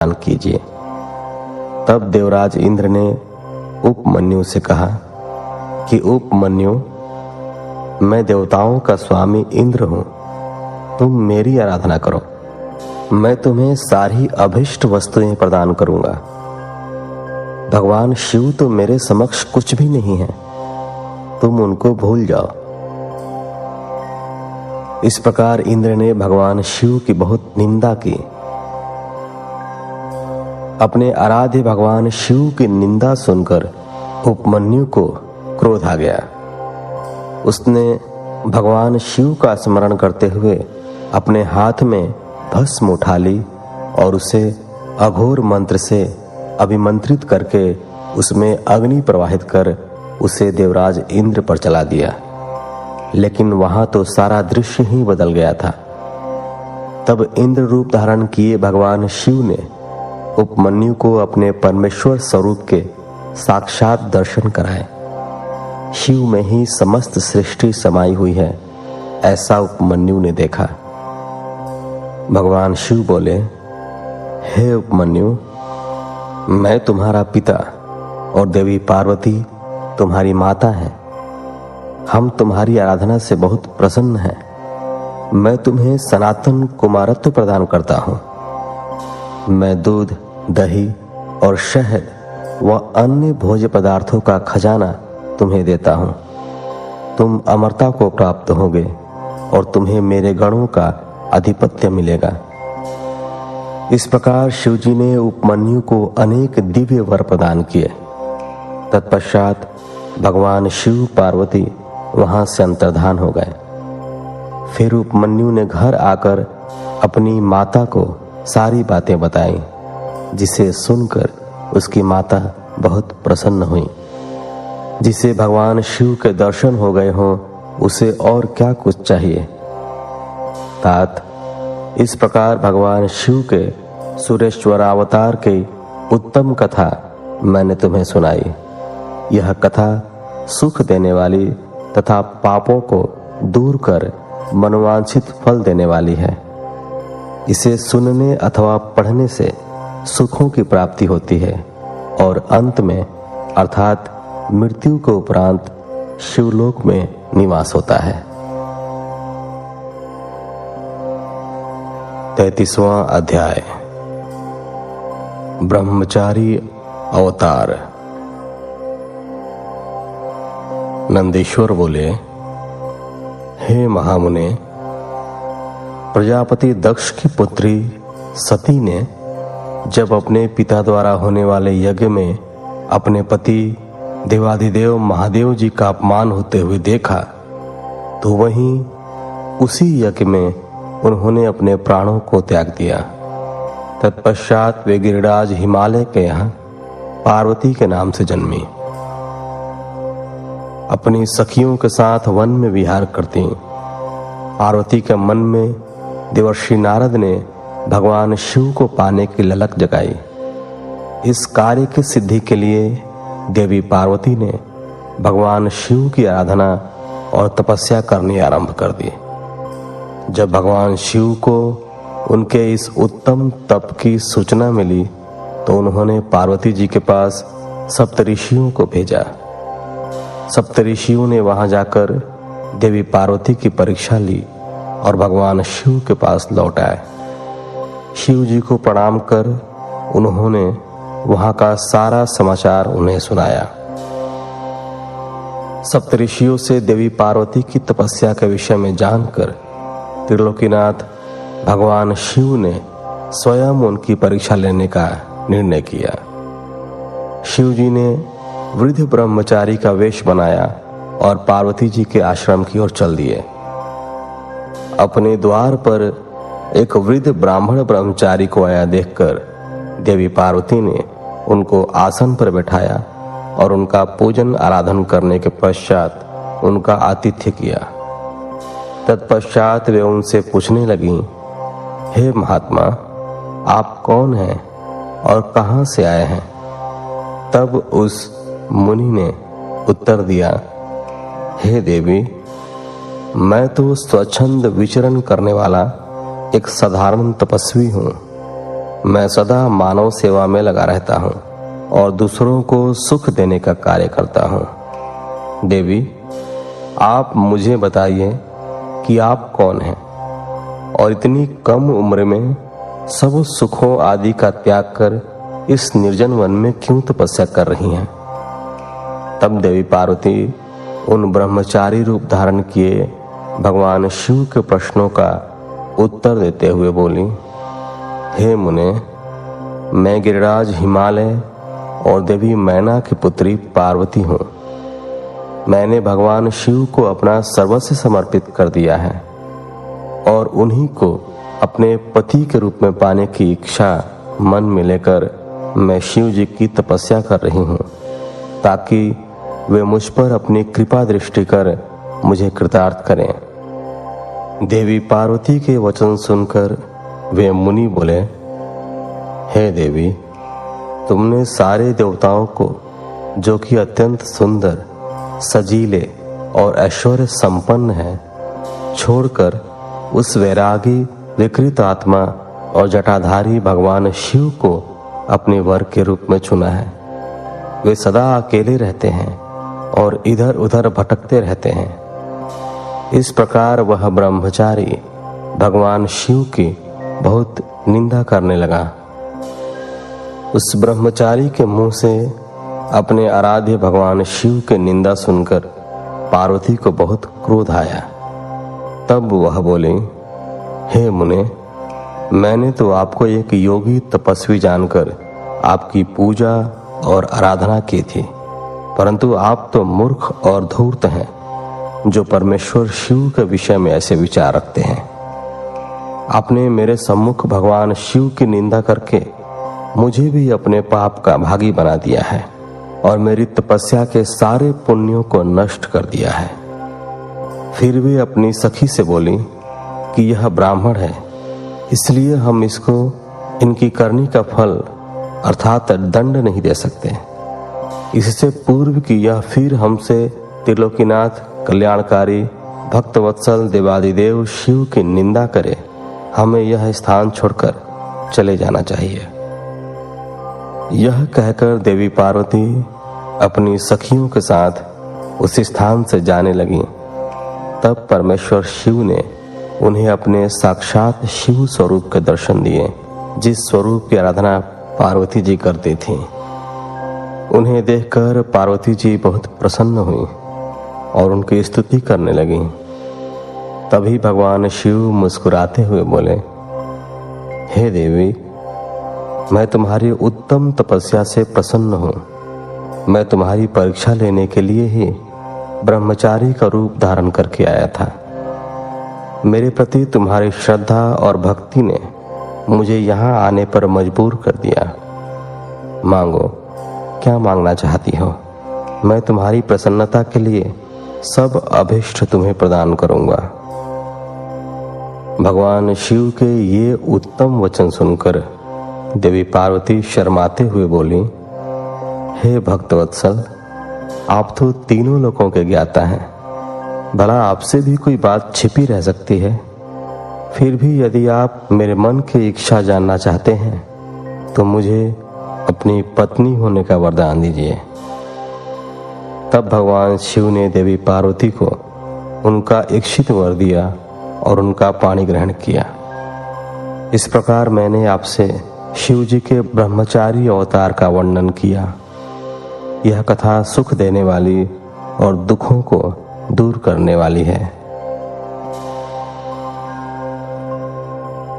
दान कीजिए। तब देवराज इंद्र ने उपमन्यु से कहा कि उपमन्यु, मैं देवताओं का स्वामी इंद्र हूं, तुम मेरी आराधना करो, मैं तुम्हें सारी अभिष्ट वस्तुएं प्रदान करूंगा। भगवान शिव तो मेरे समक्ष कुछ भी नहीं है, तुम उनको भूल जाओ। इस प्रकार इंद्र ने भगवान शिव की बहुत निंदा की। अपने आराध्य भगवान शिव की निंदा सुनकर उपमन्यु को क्रोध आ गया। उसने भगवान शिव का स्मरण करते हुए अपने हाथ में भस्म उठा ली और उसे अघोर मंत्र से अभिमंत्रित करके उसमें अग्नि प्रवाहित कर उसे देवराज इंद्र पर चला दिया। लेकिन वहां तो सारा दृश्य ही बदल गया था। तब इंद्र रूप धारण किए भगवान शिव ने उपमन्यु को अपने परमेश्वर स्वरूप के साक्षात दर्शन कराए। शिव में ही समस्त सृष्टि समाई हुई है, ऐसा उपमन्यु ने देखा। भगवान शिव बोले, हे उपमन्यु, मैं तुम्हारा पिता और देवी पार्वती तुम्हारी माता है। हम तुम्हारी आराधना से बहुत प्रसन्न हैं। मैं तुम्हें सनातन कुमारत्व प्रदान करता हूं। मैं दूध, दही और शहद व अन्य भोज्य पदार्थों का खजाना तुम्हें देता हूं। तुम अमरता को प्राप्त होगे और तुम्हें मेरे गणों का आधिपत्य मिलेगा। इस प्रकार शिवजी ने उपमन्यु को अनेक दिव्य वर प्रदान किए। तत्पश्चात भगवान शिव पार्वती वहां से अंतर्धान हो गए। फिर उपमन्यु ने घर आकर अपनी माता को सारी बातें बताई, जिसे सुनकर उसकी माता बहुत प्रसन्न हुई। जिसे भगवान शिव के दर्शन हो गए हों, उसे और क्या कुछ चाहिए। तात, इस प्रकार भगवान शिव के सुरेश्वरावतार की उत्तम कथा मैंने तुम्हें सुनाई। यह कथा सुख देने वाली तथा पापों को दूर कर मनोवांछित फल देने वाली है। इसे सुनने अथवा पढ़ने से सुखों की प्राप्ति होती है और अंत में अर्थात मृत्यु के उपरांत शिवलोक में निवास होता है। 33वां अध्याय, ब्रह्मचारी अवतार। नंदीश्वर बोले, हे महामुने, प्रजापति दक्ष की पुत्री सती ने जब अपने पिता द्वारा होने वाले यज्ञ में अपने पति देवाधिदेव महादेव जी का अपमान होते हुए देखा, तो वहीं उसी यज्ञ में उन्होंने अपने प्राणों को त्याग दिया। तत्पश्चात वे गिरिराज हिमालय के यहाँ पार्वती के नाम से जन्मी। अपनी सखियों के साथ वन में विहार करती पार्वती के मन में देवर्षि नारद ने भगवान शिव को पाने की ललक जगाई। इस कार्य की सिद्धि के लिए देवी पार्वती ने भगवान शिव की आराधना और तपस्या करनी आरंभ कर दी। जब भगवान शिव को उनके इस उत्तम तप की सूचना मिली, तो उन्होंने पार्वती जी के पास सप्तऋषियों को भेजा। सप्तऋषियों ने वहां जाकर देवी पार्वती की परीक्षा ली और भगवान शिव के पास लौट आए। शिव जी को प्रणाम कर उन्होंने वहां का सारा समाचार उन्हें सुनाया। सप्तऋषियों से देवी पार्वती की तपस्या के विषय में जानकर त्रिलोकीनाथ भगवान शिव ने स्वयं उनकी परीक्षा लेने का निर्णय किया। शिव जी ने वृद्ध ब्रह्मचारी का वेश बनाया और पार्वती जी के आश्रम की ओर चल दिए। अपने द्वार पर एक वृद्ध ब्राह्मण ब्रह्मचारी को आया देखकर देवी पार्वती ने उनको आसन पर बैठाया और उनका पूजन आराधन करने के पश्चात उनका आतिथ्य किया। तत्पश्चात वे उनसे पूछने लगी, हे महात्मा, आप कौन हैं और कहां से आए हैं? तब उस मुनि ने उत्तर दिया, हे देवी, मैं तो स्वच्छंद विचरण करने वाला एक साधारण तपस्वी हूं। मैं सदा मानव सेवा में लगा रहता हूँ और दूसरों को सुख देने का कार्य करता हूँ। देवी, आप मुझे बताइए कि आप कौन हैं और इतनी कम उम्र में सब सुखों आदि का त्याग कर इस निर्जन वन में क्यों तपस्या कर रही हैं? तब देवी पार्वती उन ब्रह्मचारी रूप धारण किए भगवान शिव के प्रश्नों का उत्तर देते हुए बोली, हे मुने, मैं गिरिराज हिमालय और देवी मैना की पुत्री पार्वती हूँ। मैंने भगवान शिव को अपना सर्वस्व समर्पित कर दिया है और उन्हीं को अपने पति के रूप में पाने की इच्छा मन में लेकर मैं शिव जी की तपस्या कर रही हूँ, ताकि वे मुझ पर अपनी कृपा दृष्टि कर मुझे कृतार्थ करें। देवी पार्वती के वचन सुनकर वे मुनि बोले, हे देवी, तुमने सारे देवताओं को, जो कि अत्यंत सुंदर, सजीले और ऐश्वर्य संपन्न हैं, छोड़कर उस वैरागी, विकृत आत्मा और जटाधारी भगवान शिव को अपने वर के रूप में चुना है। वे सदा अकेले रहते हैं और इधर उधर भटकते रहते हैं। इस प्रकार वह ब्रह्मचारी भगवान शिव की बहुत निंदा करने लगा। उस ब्रह्मचारी के मुंह से अपने आराध्य भगवान शिव के निंदा सुनकर पार्वती को बहुत क्रोध आया। तब वह बोली, हे मुने, मैंने तो आपको एक योगी तपस्वी जानकर आपकी पूजा और आराधना की थी, परंतु आप तो मूर्ख और धूर्त हैं, जो परमेश्वर शिव के विषय में ऐसे विचार रखते हैं। आपने मेरे सम्मुख भगवान शिव की निंदा करके मुझे भी अपने पाप का भागी बना दिया है और मेरी तपस्या के सारे पुण्यों को नष्ट कर दिया है। फिर भी अपनी सखी से बोली कि यह ब्राह्मण है, इसलिए हम इसको इनकी करनी का फल अर्थात दंड नहीं दे सकते। इससे पूर्व कि यह फिर हमसे त्रिलोकीनाथ, कल्याणकारी, भक्तवत्सल देवादिदेव शिव की निंदा करे, हमें यह स्थान छोड़कर चले जाना चाहिए। यह कहकर देवी पार्वती अपनी सखियों के साथ उस स्थान से जाने लगी। तब परमेश्वर शिव ने उन्हें अपने साक्षात शिव स्वरूप के दर्शन दिए, जिस स्वरूप की आराधना पार्वती जी करती थीं। उन्हें देखकर पार्वती जी बहुत प्रसन्न हुई और उनकी स्तुति करने लगी। तभी भगवान शिव मुस्कुराते हुए बोले, हे देवी, मैं तुम्हारी उत्तम तपस्या से प्रसन्न हूँ। मैं तुम्हारी परीक्षा लेने के लिए ही ब्रह्मचारी का रूप धारण करके आया था। मेरे प्रति तुम्हारी श्रद्धा और भक्ति ने मुझे यहाँ आने पर मजबूर कर दिया। मांगो, क्या मांगना चाहती हो? मैं तुम्हारी प्रसन्नता के लिए सब अभिष्ट तुम्हें प्रदान करूंगा। भगवान शिव के ये उत्तम वचन सुनकर देवी पार्वती शर्माते हुए बोली, हे भक्तवत्सल, आप तो तीनों लोकों के ज्ञाता हैं, भला आपसे भी कोई बात छिपी रह सकती है? फिर भी यदि आप मेरे मन की इच्छा जानना चाहते हैं तो मुझे अपनी पत्नी होने का वरदान दीजिए। तब भगवान शिव ने देवी पार्वती को उनका इच्छित वर दिया और उनका पाणी ग्रहण किया। इस प्रकार मैंने आपसे शिव जी के ब्रह्मचारी अवतार का वर्णन किया। यह कथा सुख देने वाली और दुखों को दूर करने वाली है।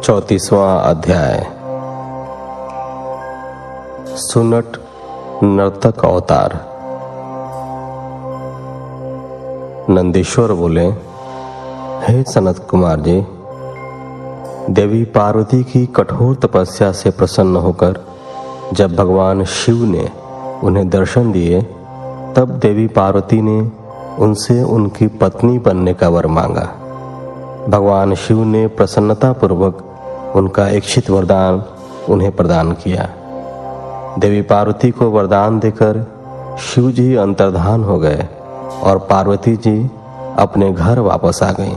34वां अध्याय। सुनट नर्तक अवतार। नंदीश्वर बोले, हे सनत कुमार जी, देवी पार्वती की कठोर तपस्या से प्रसन्न होकर जब भगवान शिव ने उन्हें दर्शन दिए, तब देवी पार्वती ने उनसे उनकी पत्नी बनने का वर मांगा। भगवान शिव ने प्रसन्नता पूर्वक उनका इच्छित वरदान उन्हें प्रदान किया। देवी पार्वती को वरदान देकर शिव जी अंतर्धान हो गए और पार्वती जी अपने घर वापस आ गईं।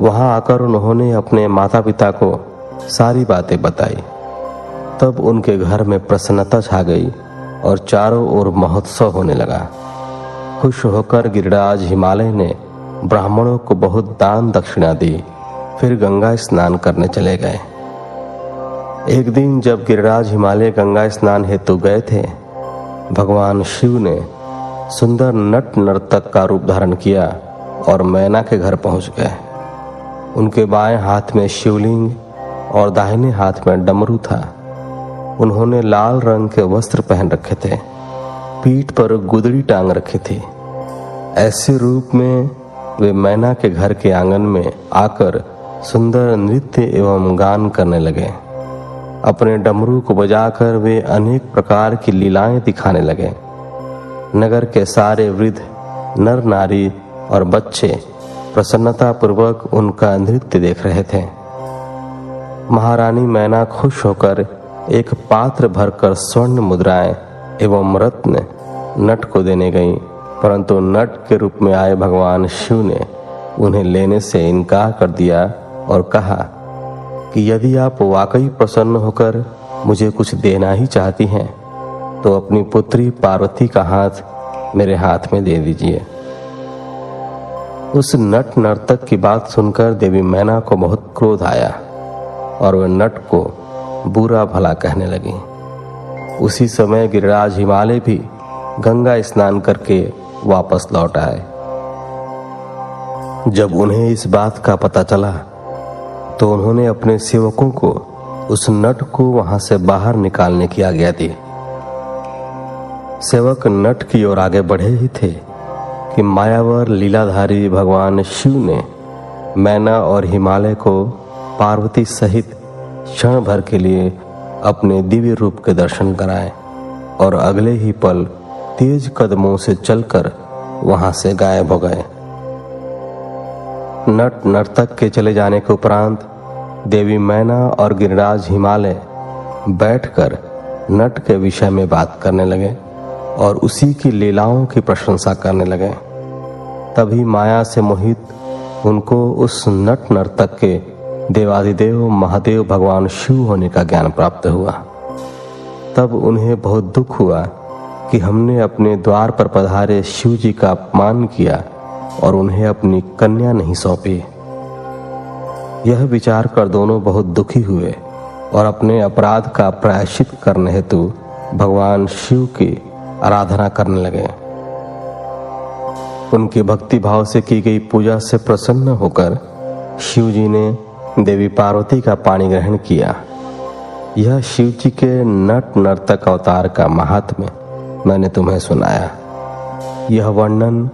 वहां आकर उन्होंने अपने माता पिता को सारी बातें बताई तब उनके घर में प्रसन्नता छा गई और चारों ओर महोत्सव होने लगा। खुश होकर गिरिराज हिमालय ने ब्राह्मणों को बहुत दान दक्षिणा दी, फिर गंगा स्नान करने चले गए। एक दिन जब गिरिराज हिमालय गंगा स्नान हेतु गए थे, भगवान शिव ने सुंदर नट नर्तक का रूप धारण किया और मैना के घर पहुंच गए। उनके बाएं हाथ में शिवलिंग और दाहिने हाथ में डमरू था। उन्होंने लाल रंग के वस्त्र पहन रखे थे, पीठ पर गुदड़ी टांग रखी थी। ऐसे रूप में वे मैना के घर के आंगन में आकर सुंदर नृत्य एवं गान करने लगे। अपने डमरू को बजाकर वे अनेक प्रकार की लीलाएं दिखाने लगे। नगर के सारे वृद्ध, नर नारी और बच्चे प्रसन्नता पूर्वक उनका नृत्य देख रहे थे। महारानी मैना खुश होकर एक पात्र भरकर स्वर्ण मुद्राएं एवं रत्न नट को देने गईं, परंतु नट के रूप में आए भगवान शिव ने उन्हें लेने से इनकार कर दिया और कहा कि यदि आप वाकई प्रसन्न होकर मुझे कुछ देना ही चाहती हैं तो अपनी पुत्री पार्वती का हाथ मेरे हाथ में दे दीजिए। उस नट नर्तक की बात सुनकर देवी मैना को बहुत क्रोध आया और वह नट को बुरा भला कहने लगी। उसी समय गिरिराज हिमालय भी गंगा स्नान करके वापस लौट आए। जब उन्हें इस बात का पता चला तो उन्होंने अपने सेवकों को उस नट को वहां से बाहर निकालने की आज्ञा दी। सेवक नट की ओर आगे बढ़े ही थे कि मायावर लीलाधारी भगवान शिव ने मैना और हिमालय को पार्वती सहित क्षण भर के लिए अपने दिव्य रूप के दर्शन कराए और अगले ही पल तेज कदमों से चलकर वहां से गायब हो गए। नट नर्तक के चले जाने के उपरांत देवी मैना और गिरिराज हिमालय बैठकर नट के विषय में बात करने लगे और उसी की लीलाओं की प्रशंसा करने लगे। तभी माया से मोहित उनको उस नट नर्तक के देवाधिदेव महादेव भगवान शिव होने का ज्ञान प्राप्त हुआ। तब उन्हें बहुत दुख हुआ कि हमने अपने द्वार पर पधारे शिव जी का अपमान किया और उन्हें अपनी कन्या नहीं सौंपी। यह विचार कर दोनों बहुत दुखी हुए और अपने अपराध का प्रायश्चित करने हेतु भगवान शिव की आराधना करने लगे। उनकी भक्ति भाव से की गई पूजा से प्रसन्न होकर शिव जी ने देवी पार्वती का पाणी ग्रहण किया। यह शिव जी के नट नर्तक अवतार का महात्म्य मैंने तुम्हें सुनाया। यह वर्णन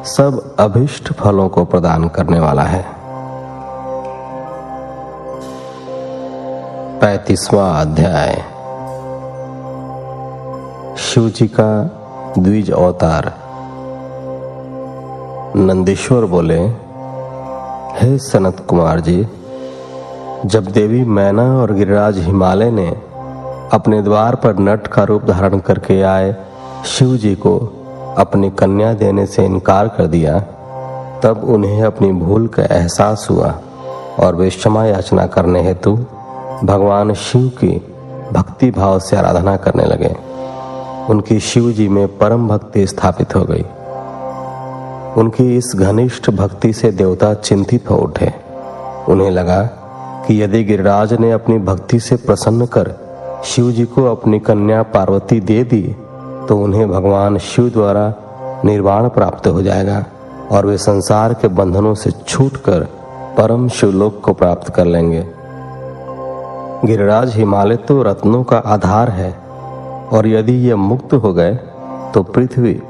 सब अभिष्ट फलों को प्रदान करने वाला है। 35वां अध्याय। शिव जी का द्विज अवतार। नंदीश्वर बोले, हे सनत कुमार जी, जब देवी मैना और गिरिराज हिमालय ने अपने द्वार पर नट का रूप धारण करके आए शिव जी को अपनी कन्या देने से इनकार कर दिया, तब उन्हें अपनी भूल का एहसास हुआ और वे क्षमा याचना करने हेतु भगवान शिव की भक्ति भाव से आराधना करने लगे। उनकी शिव जी में परम भक्ति स्थापित हो गई। उनकी इस घनिष्ठ भक्ति से देवता चिंतित हो उठे। उन्हें लगा कि यदि गिरिराज ने अपनी भक्ति से प्रसन्न कर शिव जी को अपनी कन्या पार्वती दे दी तो उन्हें भगवान शिव द्वारा निर्वाण प्राप्त हो जाएगा और वे संसार के बंधनों से छूटकर परम शिवलोक को प्राप्त कर लेंगे। गिरिराज हिमालय तो रत्नों का आधार है और यदि ये मुक्त हो गए तो पृथ्वी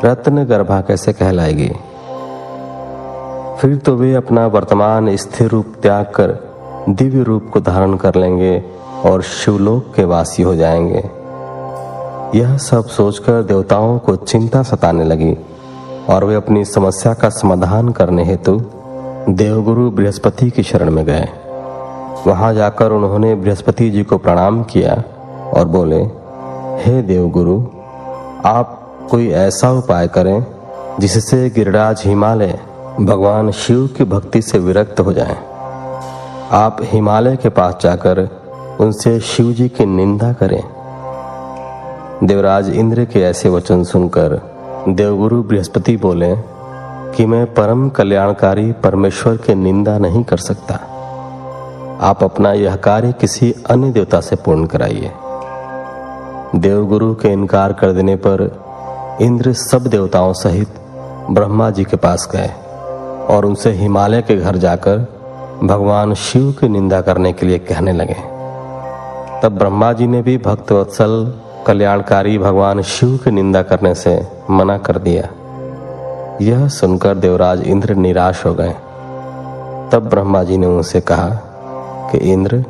रत्न गर्भा कैसे कहलाएगी। फिर तो वे अपना वर्तमान स्थिर रूप त्याग कर दिव्य रूप को धारण कर लेंगे और शिवलोक के वासी हो जाएंगे। यह सब सोचकर देवताओं को चिंता सताने लगी और वे अपनी समस्या का समाधान करने हेतु देवगुरु बृहस्पति की शरण में गए। वहां जाकर उन्होंने बृहस्पति जी को प्रणाम किया और बोले, हे देवगुरु, आप कोई ऐसा उपाय करें जिससे गिरिराज हिमालय भगवान शिव की भक्ति से विरक्त हो जाएं। आप हिमालय के पास जाकर उनसे शिव जी की निंदा करें। देवराज इंद्र के ऐसे वचन सुनकर देवगुरु बृहस्पति बोले कि मैं परम कल्याणकारी परमेश्वर की निंदा नहीं कर सकता। आप अपना यह कार्य किसी अन्य देवता से पूर्ण कराइए। देवगुरु के इनकार कर देने पर इंद्र सब देवताओं सहित ब्रह्मा जी के पास गए और उनसे हिमालय के घर जाकर भगवान शिव की निंदा करने के लिए कहने लगे। तब ब्रह्मा जी ने भी भक्तवत्सल कल्याणकारी भगवान शिव की निंदा करने से मना कर दिया। यह सुनकर देवराज इंद्र निराश हो गए। तब ब्रह्मा जी ने उनसे कहा कि इंद्र,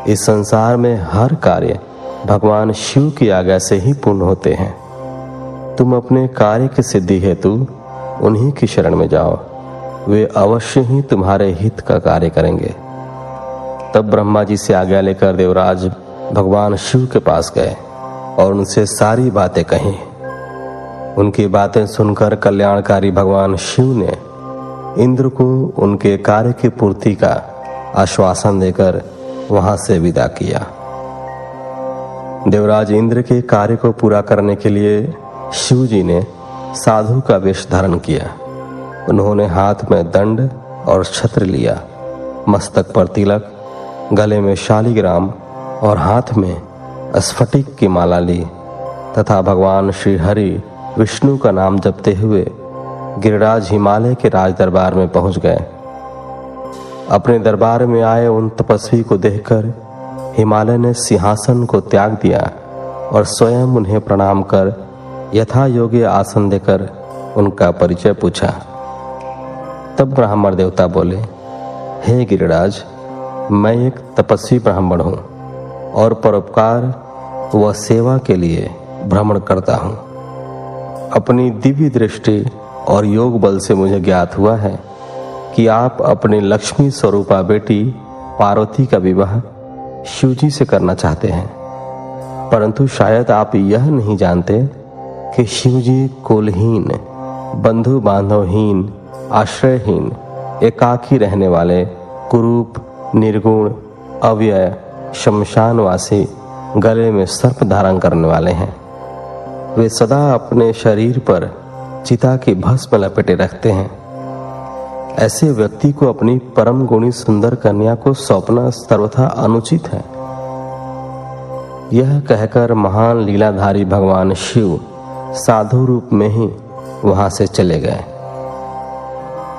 इस संसार में हर कार्य भगवान शिव की आज्ञा से ही पूर्ण होते हैं। तुम अपने कार्य की सिद्धि हेतु उन्हीं की शरण में जाओ, वे अवश्य ही तुम्हारे हित का कार्य करेंगे। तब ब्रह्मा जी से आज्ञा लेकर देवराज भगवान शिव के पास गए और उनसे सारी बातें कही। उनकी बातें सुनकर कल्याणकारी भगवान शिव ने इंद्र को उनके कार्य की पूर्ति का आश्वासन देकर वहां से विदा किया। देवराज इंद्र के कार्य को पूरा करने के लिए शिव जी ने साधु का वेश धारण किया। उन्होंने हाथ में दंड और छत्र लिया, मस्तक पर तिलक, गले में शालिग्राम और हाथ में स्फटिक की माला ली तथा भगवान श्री हरि विष्णु का नाम जपते हुए गिरिराज हिमालय के राज दरबार में पहुंच गए। अपने दरबार में आए उन तपस्वी को देखकर हिमालय ने सिंहासन को त्याग दिया और स्वयं उन्हें प्रणाम कर यथा योग्य आसन देकर उनका परिचय पूछा। तब ब्राह्मण देवता बोले, हे गिरिराज, मैं एक तपस्वी ब्राह्मण हूँ और परोपकार व सेवा के लिए भ्रमण करता हूँ। अपनी दिव्य दृष्टि और योग बल से मुझे ज्ञात हुआ है कि आप अपनी लक्ष्मी स्वरूपा बेटी पार्वती का विवाह शिवजी से करना चाहते हैं, परंतु शायद आप यह नहीं जानते कि शिवजी कुलहीन, बंधु बांधवहीन, आश्रयहीन, एकाकी रहने वाले, कुरूप, निर्गुण, अव्यय, शमशानवासी, गले में सर्प धारण करने वाले हैं। वे सदा अपने शरीर पर चिता की भस्म लपेटे रखते हैं। ऐसे व्यक्ति को अपनी परम गुणी सुंदर कन्या को सौंपना सर्वथा अनुचित है। यह कहकर महान लीलाधारी भगवान शिव साधु रूप में ही वहां से चले गए।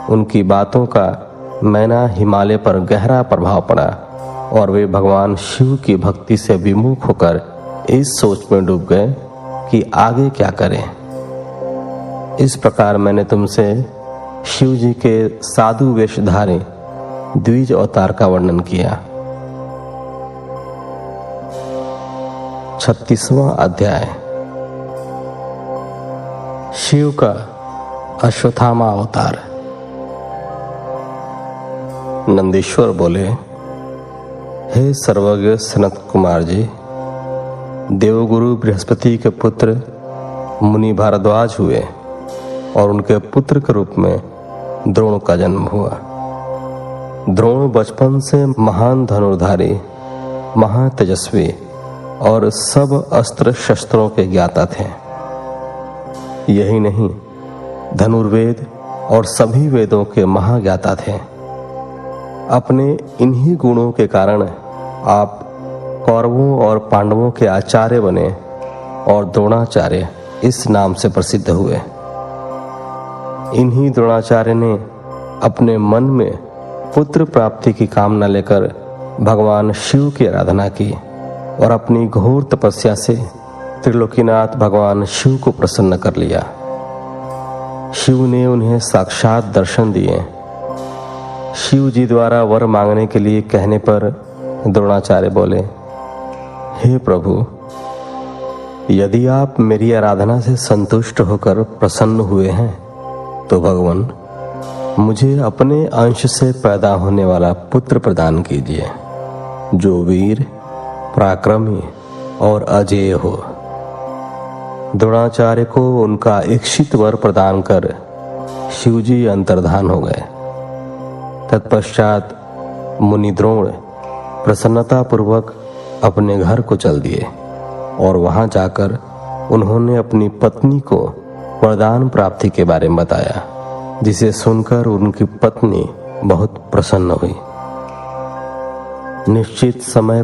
उनकी बातों का मैना हिमालय पर गहरा प्रभाव पड़ा और वे भगवान शिव की भक्ति से विमुख होकर इस सोच में डूब गए कि आगे क्या करें। इस प्रकार मैंने तुमसे शिव जी के साधु वेशधारी द्विज अवतार का वर्णन किया। 36वां अध्याय। शिव का अश्वत्थामा अवतार। नंदीश्वर बोले, हे सर्वज्ञ सनत कुमार जी, देवगुरु बृहस्पति के पुत्र मुनि भारद्वाज हुए और उनके पुत्र के रूप में द्रोण का जन्म हुआ। द्रोण बचपन से महान धनुर्धारी, महातेजस्वी और सब अस्त्र शस्त्रों के ज्ञाता थे। यही नहीं, धनुर्वेद और सभी वेदों के महाज्ञाता थे। अपने इन्हीं गुणों के कारण आप कौरवों और पांडवों के आचार्य बने और द्रोणाचार्य इस नाम से प्रसिद्ध हुए। इन्हीं द्रोणाचार्य ने अपने मन में पुत्र प्राप्ति की कामना लेकर भगवान शिव की आराधना की और अपनी घोर तपस्या से त्रिलोकीनाथ भगवान शिव को प्रसन्न कर लिया। शिव ने उन्हें साक्षात दर्शन दिए। शिव जी द्वारा वर मांगने के लिए कहने पर द्रोणाचार्य बोले, हे प्रभु, यदि आप मेरी आराधना से संतुष्ट होकर प्रसन्न हुए हैं तो भगवान मुझे अपने अंश से पैदा होने वाला पुत्र प्रदान कीजिए, जो वीर, पराक्रमी और अजेय हो। द्रोणाचार्य को उनका इच्छित वर प्रदान कर शिवजी अंतर्धान हो गए। तत्पश्चात मुनि द्रोण प्रसन्नता पूर्वक अपने घर को चल दिए और वहां जाकर उन्होंने अपनी पत्नी को वरदान प्राप्ति के बारे में बताया, जिसे सुनकर उनकी पत्नी बहुत प्रसन्न हुई। निश्चित समय